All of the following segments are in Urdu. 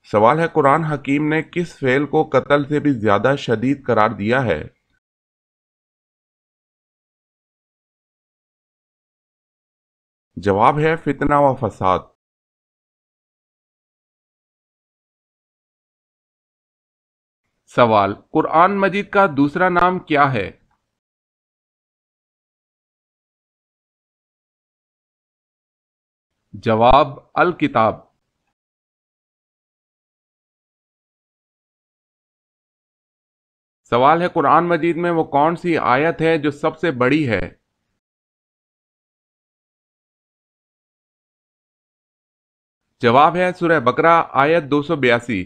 سوال ہے قرآن حکیم نے کس فعل کو قتل سے بھی زیادہ شدید قرار دیا ہے؟ جواب ہے فتنہ و فساد۔ سوال قرآن مجید کا دوسرا نام کیا ہے؟ جواب الکتاب۔ سوال ہے قرآن مجید میں وہ کون سی آیت ہے جو سب سے بڑی ہے؟ جواب ہے سورہ بقرہ آیت 282۔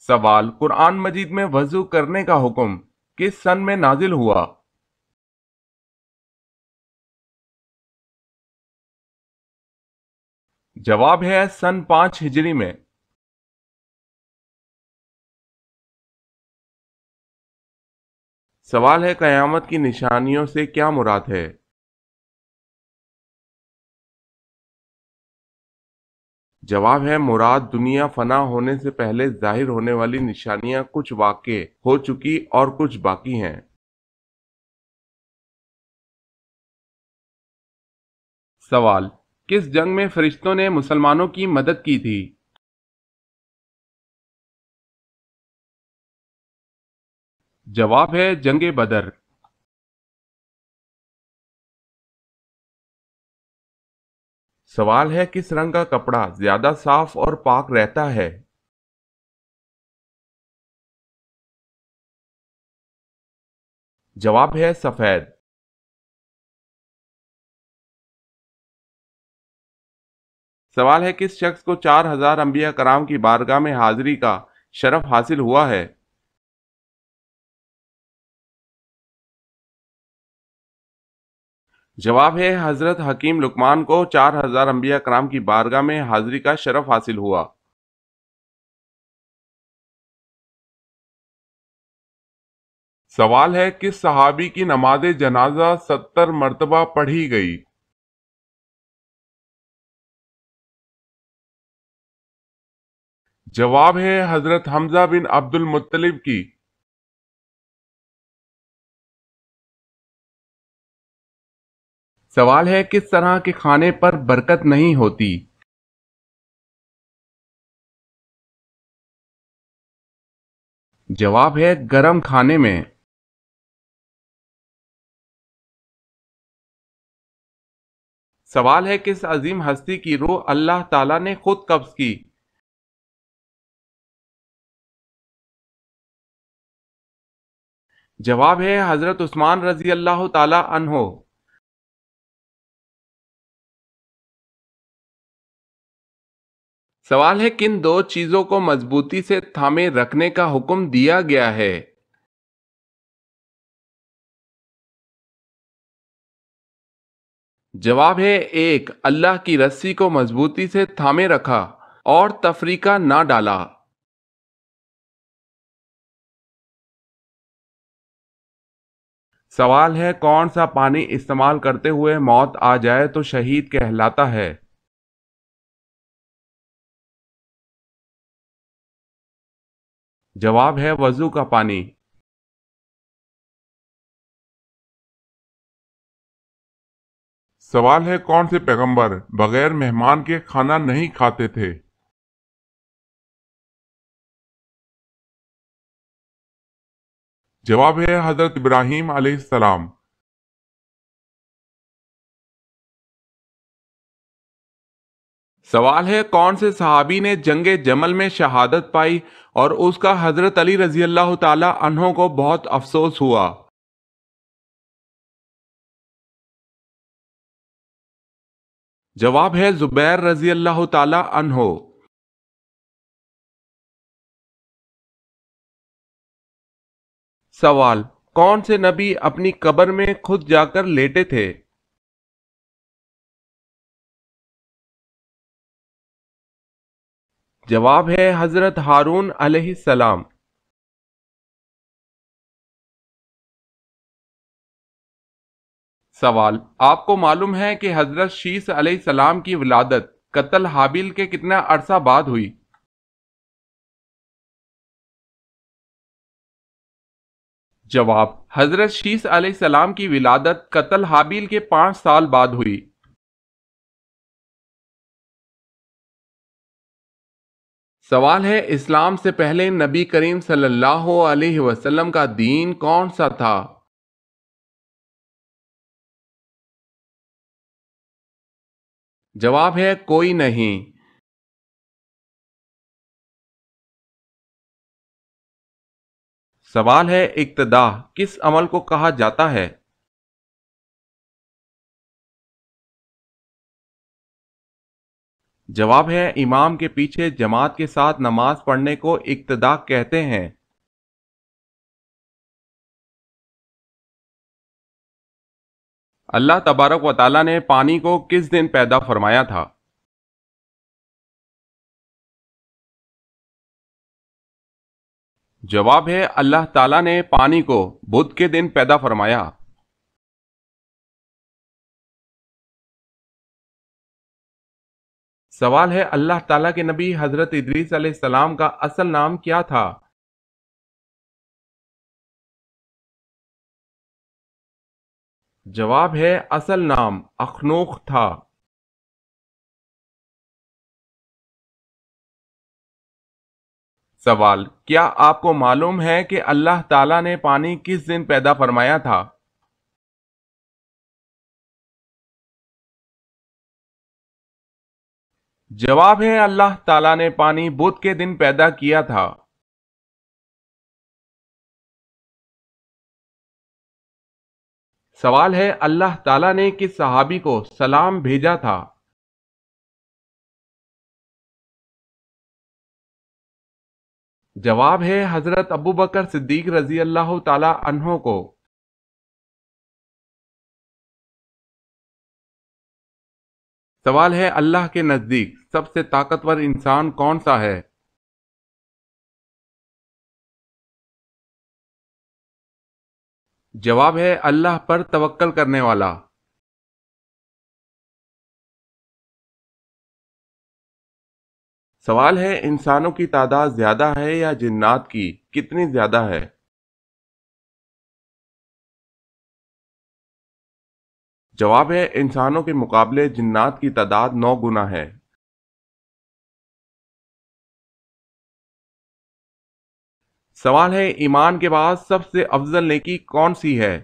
سوال قرآن مجید میں وضو کرنے کا حکم کس سن میں نازل ہوا؟ جواب ہے سن 5 ہجری میں۔ سوال ہے قیامت کی نشانیوں سے کیا مراد ہے؟ جواب ہے مراد دنیا فنا ہونے سے پہلے ظاہر ہونے والی نشانیاں کچھ واقع ہو چکی اور کچھ باقی ہیں۔ سوال کس جنگ میں فرشتوں نے مسلمانوں کی مدد کی تھی؟ جواب ہے جنگ بدر۔ سوال ہے کس رنگ کا کپڑا زیادہ صاف اور پاک رہتا ہے؟ جواب ہے سفید۔ سوال ہے کس شخص کو 4000 انبیاء کرام کی بارگاہ میں حاضری کا شرف حاصل ہوا ہے؟ جواب ہے حضرت حکیم لقمان کو 4000 انبیاء کرام کی بارگاہ میں حاضری کا شرف حاصل ہوا۔ سوال ہے کس صحابی کی نماز جنازہ 70 مرتبہ پڑھی گئی؟ جواب ہے حضرت حمزہ بن عبد المطلب کی۔ سوال ہے کس طرح کے کھانے پر برکت نہیں ہوتی؟ جواب ہے گرم کھانے میں۔ سوال ہے کس عظیم ہستی کی روح اللہ تعالیٰ نے خود قبض کی؟ جواب ہے حضرت عثمان رضی اللہ تعالی عنہ۔ سوال ہے کن دو چیزوں کو مضبوطی سے تھامے رکھنے کا حکم دیا گیا ہے؟ جواب ہے ایک اللہ کی رسی کو مضبوطی سے تھامے رکھا اور تفریقہ نہ ڈالا۔ سوال ہے کون سا پانی استعمال کرتے ہوئے موت آ جائے تو شہید کہلاتا ہے؟ جواب ہے وضو کا پانی۔ سوال ہے کون سے پیغمبر بغیر مہمان کے کھانا نہیں کھاتے تھے؟ جواب ہے حضرت ابراہیم علیہ السلام۔ سوال ہے کون سے صحابی نے جنگ جمل میں شہادت پائی اور اس کا حضرت علی رضی اللہ تعالی عنہ کو بہت افسوس ہوا؟ جواب ہے زبیر رضی اللہ تعالی عنہ۔ سوال کون سے نبی اپنی قبر میں خود جا کر لیٹے تھے؟ جواب ہے حضرت ہارون علیہ السلام۔ سوال: آپ کو معلوم ہے کہ حضرت شیس علیہ السلام کی ولادت قتل حابیل کے کتنا عرصہ بعد ہوئی؟ جواب: حضرت شیس علیہ السلام کی ولادت قتل حابیل کے 5 سال بعد ہوئی۔ سوال ہے: اسلام سے پہلے نبی کریم صلی اللہ علیہ وسلم کا دین کون سا تھا؟ جواب ہے کوئی نہیں۔ سوال ہے: اقتداء کس عمل کو کہا جاتا ہے؟ جواب ہے امام کے پیچھے جماعت کے ساتھ نماز پڑھنے کو اقتداء کہتے ہیں۔ اللہ تبارک و تعالیٰ نے پانی کو کس دن پیدا فرمایا تھا؟ جواب ہے اللہ تعالیٰ نے پانی کو بدھ کے دن پیدا فرمایا۔ سوال ہے: اللہ تعالیٰ کے نبی حضرت ادریس علیہ السلام کا اصل نام کیا تھا؟ جواب ہے اصل نام اخنوخ تھا۔ سوال: کیا آپ کو معلوم ہے کہ اللہ تعالیٰ نے پانی کس دن پیدا فرمایا تھا؟ جواب ہے اللہ تعالیٰ نے پانی بدھ کے دن پیدا کیا تھا۔ سوال ہے: اللہ تعالیٰ نے کس صحابی کو سلام بھیجا تھا؟ جواب ہے حضرت ابو بکر صدیق رضی اللہ تعالی عنہ کو۔ سوال ہے: اللہ کے نزدیک سب سے طاقتور انسان کون سا ہے؟ جواب ہے اللہ پر توکل کرنے والا۔ سوال ہے: انسانوں کی تعداد زیادہ ہے یا جنات کی؟ کتنی زیادہ ہے؟ جواب ہے انسانوں کے مقابلے جنات کی تعداد 9 گنا ہے۔ سوال ہے: ایمان کے بعد سب سے افضل نیکی کون سی ہے؟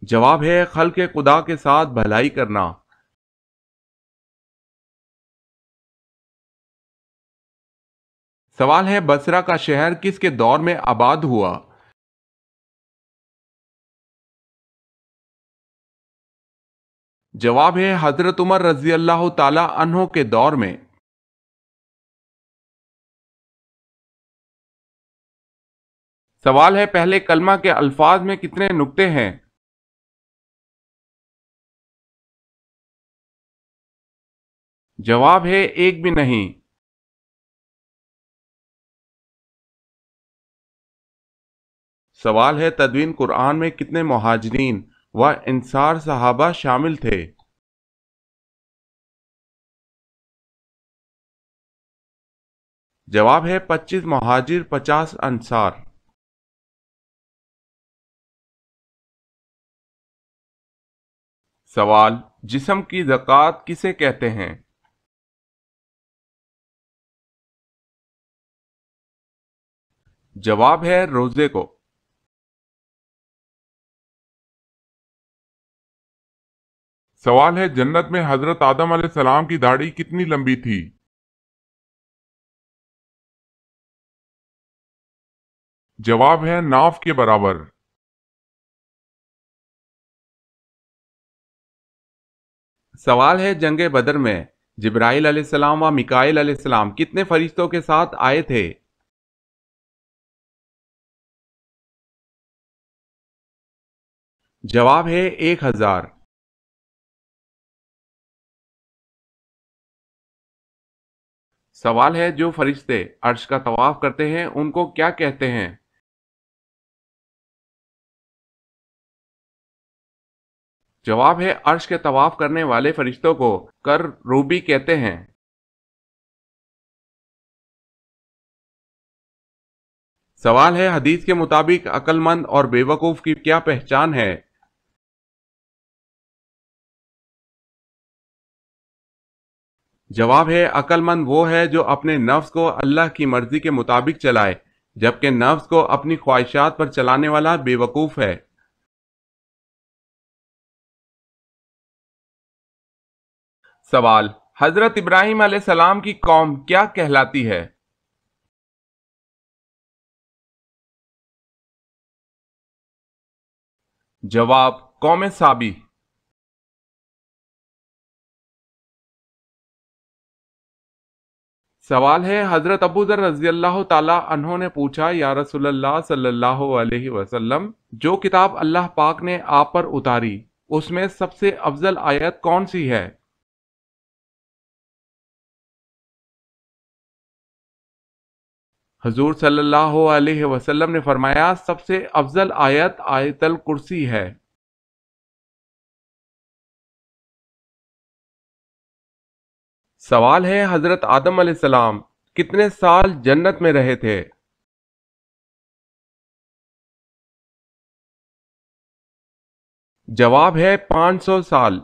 جواب ہے خلق خدا کے ساتھ بھلائی کرنا۔ سوال ہے: بصرہ کا شہر کس کے دور میں آباد ہوا؟ جواب ہے حضرت عمر رضی اللہ تعالی عنہ کے دور میں۔ سوال ہے: پہلے کلمہ کے الفاظ میں کتنے نقطے ہیں؟ جواب ہے ایک بھی نہیں۔ سوال ہے: تدوین قرآن میں کتنے مہاجرین و انصار صحابہ شامل تھے؟ جواب ہے 25 مہاجر 50 انصار۔ سوال: جسم کی زکوٰۃ کسے کہتے ہیں؟ جواب ہے روزے کو۔ سوال ہے: جنت میں حضرت آدم علیہ السلام کی داڑھی کتنی لمبی تھی؟ جواب ہے ناف کے برابر۔ سوال ہے: جنگ بدر میں جبرائیل علیہ السلام و میکائیل علیہ السلام کتنے فرشتوں کے ساتھ آئے تھے؟ جواب ہے 1000۔ سوال ہے: جو فرشتے عرش کا طواف کرتے ہیں ان کو کیا کہتے ہیں؟ جواب ہے عرش کے طواف کرنے والے فرشتوں کو کر روبی کہتے ہیں۔ سوال ہے حدیث کے مطابق عقل مند اور بے وقوف کی کیا پہچان ہے؟ جواب ہے عقل مند وہ ہے جو اپنے نفس کو اللہ کی مرضی کے مطابق چلائے، جبکہ نفس کو اپنی خواہشات پر چلانے والا بے وقوف ہے۔ سوال، حضرت ابراہیم علیہ السلام کی قوم کیا کہلاتی ہے؟ جواب، قوم سابی۔ سوال ہے حضرت ابو ذر رضی اللہ تعالی عنہ نے پوچھا، یا رسول اللہ صلی اللہ علیہ وسلم، جو کتاب اللہ پاک نے آپ پر اتاری اس میں سب سے افضل آیت کون سی ہے؟ حضور صلی اللہ علیہ وسلم نے فرمایا سب سے افضل آیت آیت الکرسی ہے۔ سوال ہے حضرت آدم علیہ السلام کتنے سال جنت میں رہے تھے؟ جواب ہے 500 سال۔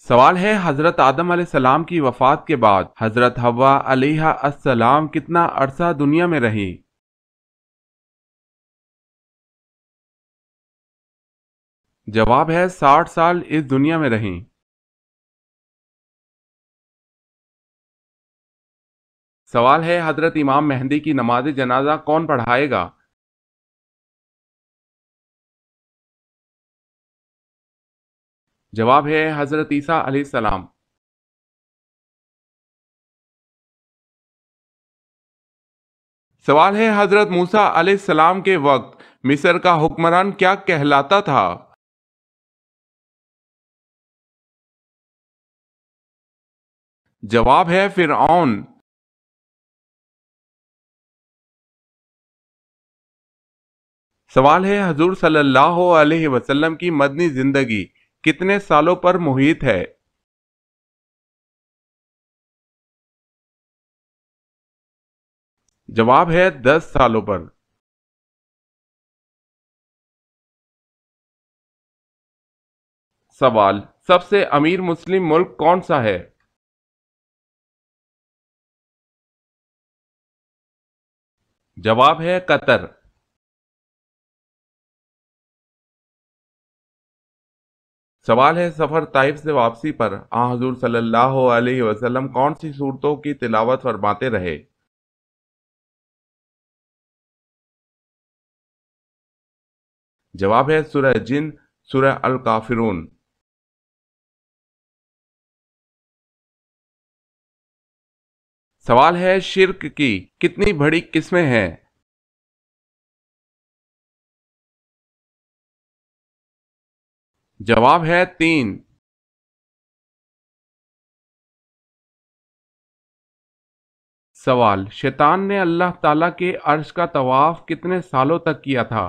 سوال ہے حضرت آدم علیہ السلام کی وفات کے بعد حضرت حوا علیہ السلام کتنا عرصہ دنیا میں رہی؟ جواب ہے 60 سال اس دنیا میں رہیں۔ سوال ہے حضرت امام مہدی کی نماز جنازہ کون پڑھائے گا؟ جواب ہے حضرت عیسیٰ علیہ السلام۔ سوال ہے حضرت موسیٰ علیہ السلام کے وقت مصر کا حکمران کیا کہلاتا تھا؟ جواب ہے فرعون۔ سوال ہے حضور صلی اللہ علیہ وسلم کی مدنی زندگی کتنے سالوں پر محیط ہے؟ جواب ہے 10 سالوں پر۔ سوال، سب سے امیر مسلم ملک کون سا ہے؟ جواب ہے قطر۔ سوال ہے سفر طائف سے واپسی پر حضور صلی اللہ علیہ وسلم کون سی صورتوں کی تلاوت فرماتے رہے؟ جواب ہے سورہ جن، سورہ الکافرون۔ سوال ہے شرک کی کتنی بڑی قسمیں ہیں؟ جواب ہے 3۔ سوال، شیطان نے اللہ تعالیٰ کے عرش کا طواف کتنے سالوں تک کیا تھا؟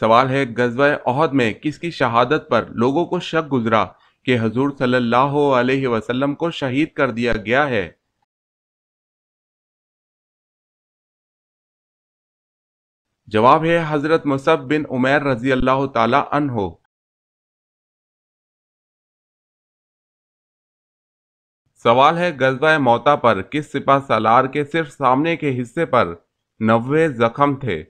سوال ہے غزوہ احد میں کس کی شہادت پر لوگوں کو شک گزرا کہ حضور صلی اللہ علیہ وسلم کو شہید کر دیا گیا ہے؟ جواب ہے حضرت مصعب بن عمیر رضی اللہ تعالی عنہ۔ سوال ہے غزوہ موتا پر کس سپہ سالار کے صرف سامنے کے حصے پر 90 زخم تھے؟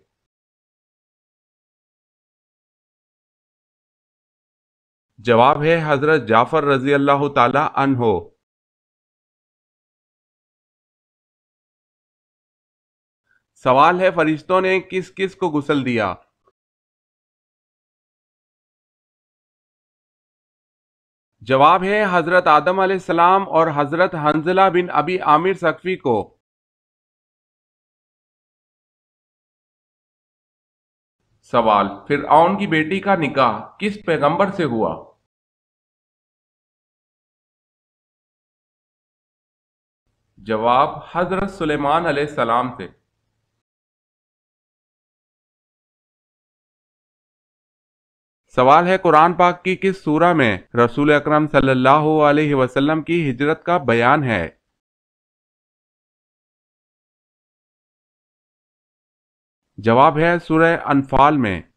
جواب ہے حضرت جعفر رضی اللہ تعالی عنہ۔ سوال ہے فرشتوں نے کس کس کو غسل دیا؟ جواب ہے حضرت آدم علیہ السلام اور حضرت حنظلہ بن ابی عامر ثقفی کو۔ سوال، فرعون کی بیٹی کا نکاح کس پیغمبر سے ہوا؟ جواب، حضرت سلیمان علیہ السلام سے۔ سوال ہے، قرآن پاک کی کس سورہ میں رسول اکرم صلی اللہ علیہ وسلم کی ہجرت کا بیان ہے؟ جواب ہے سورہ انفال میں۔